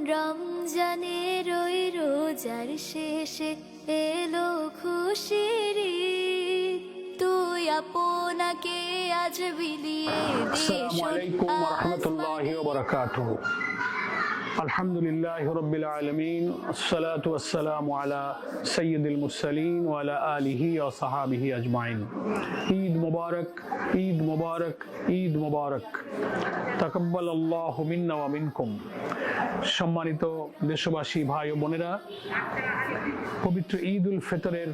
রমজানের ওই রোজার শেষে এলো খুশির ঈদ, তুই আপনাকে আজ বিলিয়ে দে। আসসালামু আলাইকুম ওয়া রাহমাতুল্লাহি ওয়া বারাকাতুহু। আলহামদুলিল্লাহি রাব্বিল আলামিন, আসসালাতু ওয়াসসালামু আলা সাইয়্যিদিল মুরসালিন ওয়া আলা আলিহি ওয়া সাহাবিহি আজমাইন। ঈদ মুবারক, ঈদ মুবারক, ঈদ মুবারক। তাকাব্বালাল্লাহু মিন্না ওয়া মিনকুম। সম্মানিত দেশবাসী ভাই ও বোনেরা, পবিত্র ঈদ উল ফিতরের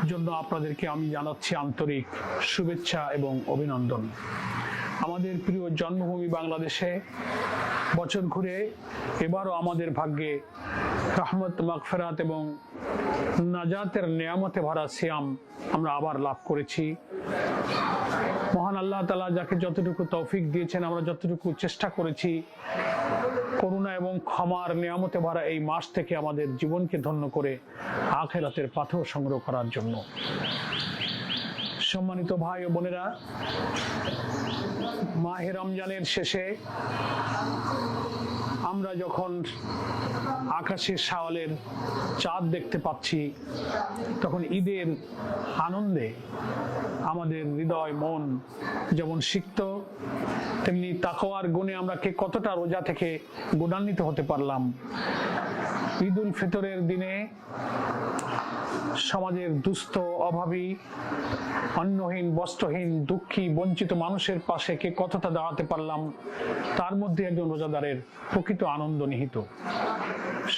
জন্য আপনাদেরকে আমি জানাচ্ছি আন্তরিক শুভেচ্ছা এবং অভিনন্দন। আমাদের প্রিয় জন্মভূমি বাংলাদেশে বছর ঘুরে এবারও আমাদের ভাগ্যে রহমত, মাগফিরাত এবং নাজাতের নিয়ামতে ভরা সিয়াম আমরা আবার লাভ করেছি। মহান আল্লাহ তাআলা যাকে যতটুকু তৌফিক দিয়েছেন, আমরা যতটুকু চেষ্টা করেছি করুণা এবং ক্ষমার নিয়ামতে ভরা এই মাস থেকে আমাদের জীবনকে ধন্য করে আখিরাতের পাথর সংগ্রহ করার জন্য। সম্মানিত ভাই ও বোনেরা, মাহে রমজানের শেষে আমরা যখন আকাশে শাওয়ালের চাঁদ দেখতে পাচ্ছি, তখন ঈদের আনন্দে আমাদের হৃদয় মন যেমন সিক্ত, তেমনি তাকওয়ার গুণে আমরা কে কতটা রোজা থেকে গুণান্বিত হতে পারলাম। ঈদ উল ফিতরের দিনে সমাজের দুস্থ, অভাবী, অন্নহীন, বস্ত্রহীন, দুঃখী, বঞ্চিত মানুষের পাশে কে কতটা দাঁড়াতে পারলাম, তার মধ্যে একজন রোজাদারের প্রকৃত আনন্দ নিহিত।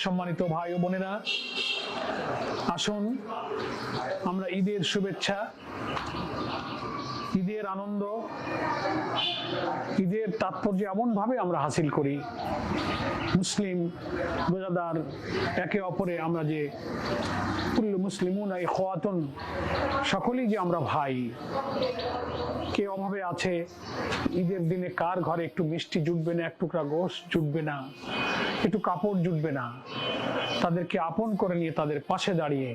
সম্মানিত ভাই ও বোনেরা, আসুন আমরা ঈদের শুভেচ্ছা, ঈদের আনন্দ, ঈদের তাৎপর্য এমন ভাবে আমরা হাসিল করি, মুসলিম রোজাদার একে অপরে আমরা যে কুল্লু মুসলিমুনা ইখওয়াতুন, সকলেই যে আমরা ভাই। কে অভাবে আছে, ঈদের দিনে কার ঘরে একটু মিষ্টি জুটবে না, এক টুকরা গোশত জুটবে না, একটু কাপড় জুটবে না, তাদেরকে আপন করে নিয়ে তাদের পাশে দাঁড়িয়ে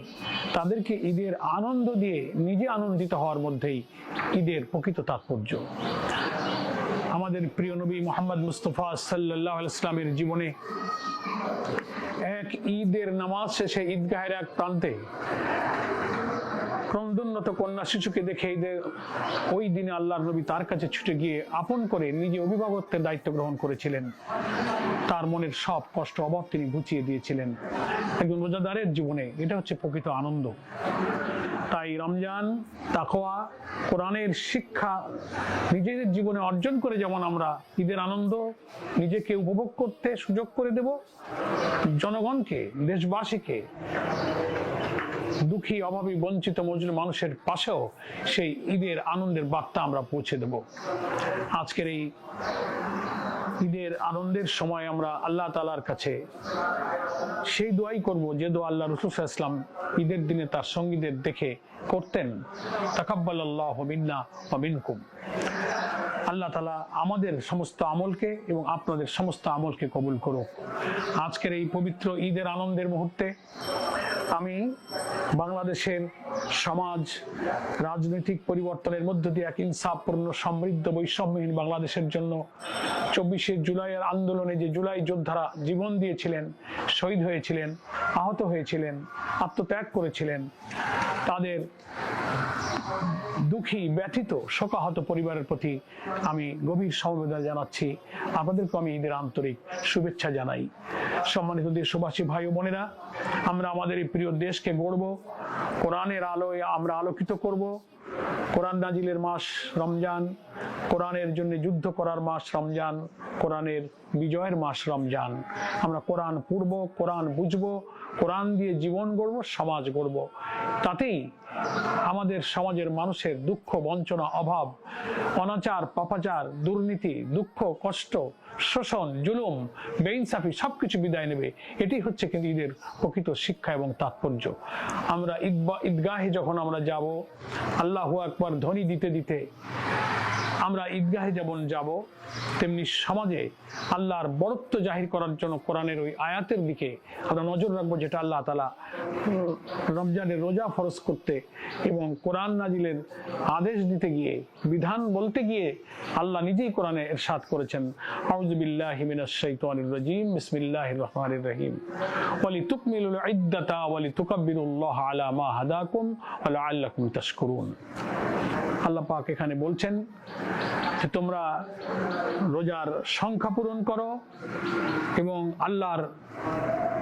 তাদেরকে ঈদের আনন্দ দিয়ে নিজে আনন্দিত হওয়ার মধ্যেই ঈদের প্রকৃত তাৎপর্য। আমাদের প্রিয় নবী মুহাম্মদ মুস্তাফা সাল্লাল্লাহু আলাইহি ওয়াসাল্লামের জীবনে এক ঈদের নামাজ শেষে ঈদগাহের এক প্রান্তে ক্রন্দনরত কন্যা শিশুকে দেখে ওই দিনে আল্লাহর নবী তার কাছে ছুটে গিয়ে আপন করে নিজে অভিভাবকত্বের দায়িত্ব গ্রহণ করেছিলেন। তার মনের সব কষ্ট, অভাব তিনি ঘুচিয়ে দিয়েছিলেন। একজন রোজাদারের জীবনে এটা হচ্ছে প্রকৃত আনন্দ। তাই রমজান, তাকওয়া, কোরআনের শিক্ষা নিজেদের জীবনে অর্জন করে যেমন আমরা ঈদের আনন্দ নিজেকে উপভোগ করতে সুযোগ করে দেব, জনগণকে, দেশবাসীকে, দুঃখী, অভাবী, বঞ্চিত, মজলুম মানুষের পাশেও সেই ঈদের আনন্দের বার্তা আমরা পৌঁছে দেব। আজকের এই ঈদের আনন্দের সময় আমরা আল্লাহ তাআলার কাছে সেই দোয়াই করব যে দোয়া আল্লাহ রাসূল সাল্লাল্লাহু আলাইহি ওয়াসাল্লাম ঈদের দিনে তার সঙ্গীদের দেখে করতেন। তাকাব্বালাল্লাহু মিন্না ওয়া মিনকুম। আল্লাহ তাআলা আমাদের সমস্ত আমলকে এবং আপনাদের সমস্ত আমলকে কবুল করুক। আজকের এই পবিত্র ঈদের আনন্দের মুহূর্তে আমি বাংলাদেশের সমাজ, রাজনৈতিক পরিবর্তনের মধ্য দিয়ে এক ইনসাফপূর্ণ, সমৃদ্ধ, বৈষম্যহীন বাংলাদেশের জন্য 24শে জুলাইয়ের আন্দোলনে যে জুলাই যোদ্ধারা জীবন দিয়েছিলেন, শহীদ হয়েছিলেন, আহত হয়েছিলেন, আত্মত্যাগ করেছিলেন, তাদের দুঃখী, ব্যথিত, শোকাহত পরিবারের প্রতি আমি গভীর সমবেদনা জানাচ্ছি। আপনাদেরকে আমি ঈদের আন্তরিক শুভেচ্ছা জানাই। সম্মানিত দেশবাসী ভাই ও বোনেরা, আমরা আমাদের এই প্রিয় দেশকে গড়ব, কোরআনের আলোয় আমরা আলোকিত করব। কোরআন নাজিলের মাস রমজান, কোরআনের জন্য যুদ্ধ করার মাস রমজান, কোরআনের বিজয়ের মাস রমজান। আমরা কোরআন পড়ব, কোরআন বুঝব, কোরআন দিয়ে জীবন গড়ব, সমাজ গড়ব। তাতেই আমাদের সমাজের মানুষের দুঃখ, বঞ্চনা, অভাব, অনাচার, পাপাচার, দুর্নীতি, দুঃখ, কষ্ট, শোষণ, জুলুম, বেইনসাফি সবকিছু বিদায় নেবে। এটি হচ্ছে কিন্তু ঈদের প্রকৃত শিক্ষা এবং তাৎপর্য। আমরা ঈদগাহে যখন আমরা যাব, আল্লাহু আকবার ধ্বনি দিতে দিতে আমরা ঈদগাহে যেমন যাব, তেমনি সমাজে আল্লাহর বড়ত্ব জাহির করার জন্য কোরআনের ওই আয়াতের দিকে আমরা নজর রাখবো, যেটা আল্লাহ তাআলা রমজানের রোজা ফরজ করতে এবং কোরআন নাজিলের আদেশ দিতে গিয়ে, বিধান বলতে গিয়ে আল্লাহ নিজেই কোরআনে ইরশাদ করেছেন, আউযু বিল্লাহি মিনাশ শাইতানির রাজিম, বিসমিল্লাহির রহমানির রহিম, ওয়ালিতুকমিলুল ইদ্দাতা ওয়ালিতুকাব্বিরুল্লাহ আলা মা হাদাকুম ওয়া লাআল্লাকুম তাশকুরুন। আল্লাহ পাক এখানে বলছেন যে তোমরা রোজার সংখ্যা পূরণ করো এবং আল্লাহর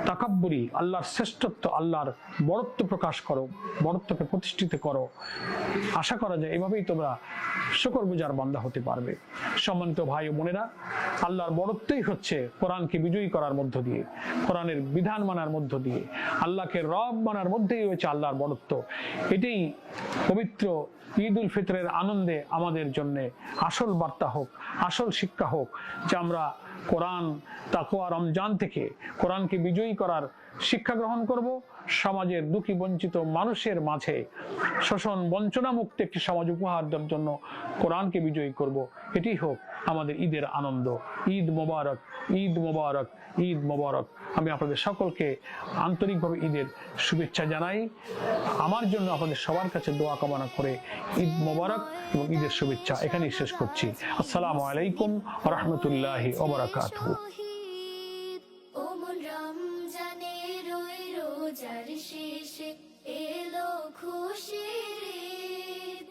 তাকাব্বুরি, আল্লাহর শ্রেষ্ঠত্ব, আল্লাহর বড়ত্ব প্রকাশ করো, বড়ত্বকে প্রতিষ্ঠিত করো। আশা করা যায় এভাবেই তোমরা শুকরগুজার বান্দা হতে পারবে। সম্মানিত ভাই ও বোনেরা, আল্লাহর বড়ত্বই হচ্ছে কোরআনকে বিজয়ী করার মধ্য দিয়ে, কোরআনের বিধান মানার মধ্য দিয়ে, আল্লাহকে রব মানার মধ্যেই হচ্ছে আল্লাহর বড়ত্ব। এটাই পবিত্র ঈদ উল ফিতরের আনন্দে আমাদের জন্য আসল বার্তা হোক, আসল শিক্ষা হোক, যে আমরা কোরআন, তাকওয়া, রমজান থেকে কোরআনকে বিজয়ী করার শিক্ষা গ্রহণ করব। সমাজের দুঃখী বঞ্চিত মানুষের মাঝে শোষণ বঞ্চনা মুক্ত একটি সমাজ উপহার দেওয়ার জন্য কোরআনকে বিজয়ী করব। এটি হোক আমাদের ঈদের আনন্দ। ঈদ মোবারক, ঈদ মোবারক, ঈদ মোবারক। আমি আপনাদের সকলকে আন্তরিকভাবে ঈদের শুভেচ্ছা জানাই। আমার জন্য আপনাদের সবার কাছে দোয়া কামনা করে ঈদ মোবারক এবং ঈদের শুভেচ্ছা এখানেই শেষ করছি। আসসালামু আলাইকুম ওয়া রাহমাতুল্লাহি ওয়া বারাকাতুহু। রমজানের ওই রোজার শেষে এলো খুশি